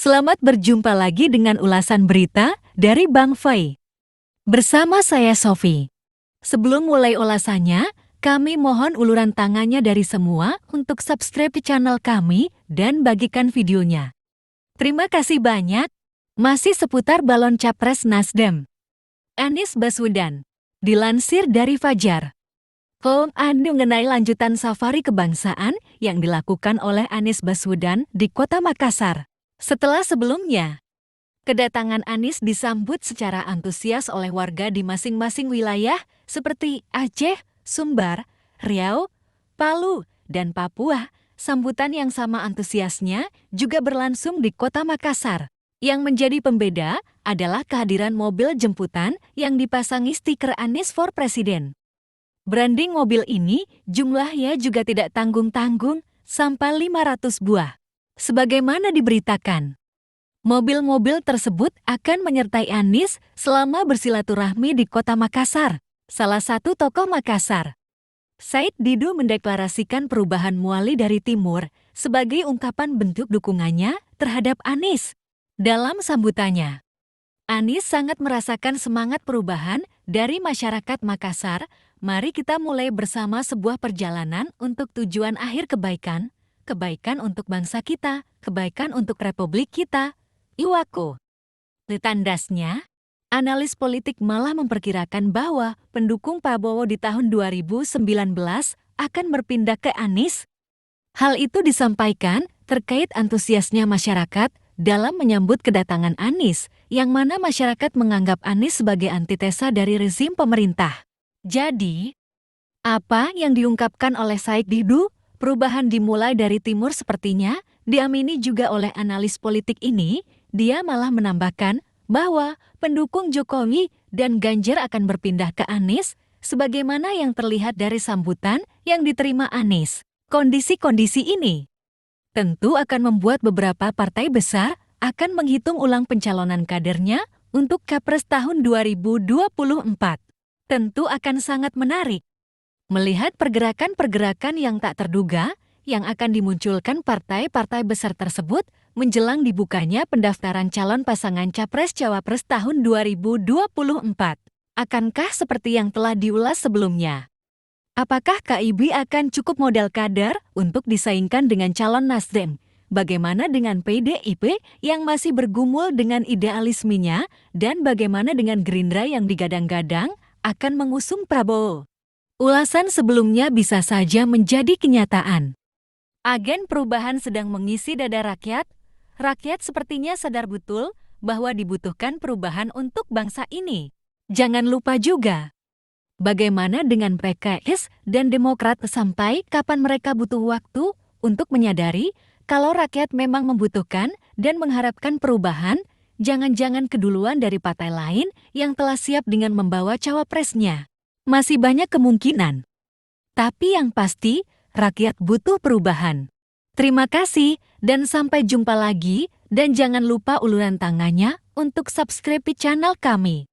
Selamat berjumpa lagi dengan ulasan berita dari Bang Fei. Bersama saya Sofi. Sebelum mulai ulasannya, kami mohon uluran tangannya dari semua untuk subscribe di channel kami dan bagikan videonya. Terima kasih banyak. Masih seputar balon Capres Nasdem. Anies Baswedan. Dilansir dari Fajar. Mengenai lanjutan safari kebangsaan yang dilakukan oleh Anies Baswedan di Kota Makassar. Setelah sebelumnya, kedatangan Anies disambut secara antusias oleh warga di masing-masing wilayah seperti Aceh, Sumbar, Riau, Palu, dan Papua. Sambutan yang sama antusiasnya juga berlangsung di Kota Makassar. Yang menjadi pembeda adalah kehadiran mobil jemputan yang dipasangi stiker Anies for President. Branding mobil ini jumlahnya juga tidak tanggung-tanggung, sampai 500 buah. Sebagaimana diberitakan, mobil-mobil tersebut akan menyertai Anies selama bersilaturahmi di Kota Makassar, salah satu tokoh Makassar. Said Didu mendeklarasikan perubahan Muali dari Timur sebagai ungkapan bentuk dukungannya terhadap Anies. Dalam sambutannya, Anies sangat merasakan semangat perubahan dari masyarakat Makassar. Mari kita mulai bersama sebuah perjalanan untuk tujuan akhir kebaikan. Kebaikan untuk bangsa kita, kebaikan untuk republik kita. Iwako. Tandasnya, analis politik malah memperkirakan bahwa pendukung Prabowo di tahun 2019 akan berpindah ke Anies. Hal itu disampaikan terkait antusiasnya masyarakat dalam menyambut kedatangan Anies, yang mana masyarakat menganggap Anies sebagai antitesa dari rezim pemerintah. Jadi, apa yang diungkapkan oleh Said Didu? Perubahan dimulai dari timur sepertinya diamini juga oleh analis politik ini. Dia malah menambahkan bahwa pendukung Jokowi dan Ganjar akan berpindah ke Anies sebagaimana yang terlihat dari sambutan yang diterima Anies. Kondisi-kondisi ini tentu akan membuat beberapa partai besar akan menghitung ulang pencalonan kadernya untuk Capres tahun 2024. Tentu akan sangat menarik melihat pergerakan-pergerakan yang tak terduga yang akan dimunculkan partai-partai besar tersebut menjelang dibukanya pendaftaran calon pasangan Capres-Cawapres tahun 2024. Akankah seperti yang telah diulas sebelumnya? Apakah KIB akan cukup modal kader untuk disaingkan dengan calon Nasdem? Bagaimana dengan PDIP yang masih bergumul dengan idealismenya? Dan bagaimana dengan Gerindra yang digadang-gadang akan mengusung Prabowo? Ulasan sebelumnya bisa saja menjadi kenyataan. Agen perubahan sedang mengisi dada rakyat. Rakyat sepertinya sadar betul bahwa dibutuhkan perubahan untuk bangsa ini. Jangan lupa juga, bagaimana dengan PKS dan Demokrat, sampai kapan mereka butuh waktu untuk menyadari kalau rakyat memang membutuhkan dan mengharapkan perubahan. Jangan-jangan keduluan dari partai lain yang telah siap dengan membawa cawapresnya. Masih banyak kemungkinan. Tapi yang pasti, rakyat butuh perubahan. Terima kasih dan sampai jumpa lagi, dan jangan lupa uluran tangannya untuk subscribe channel kami.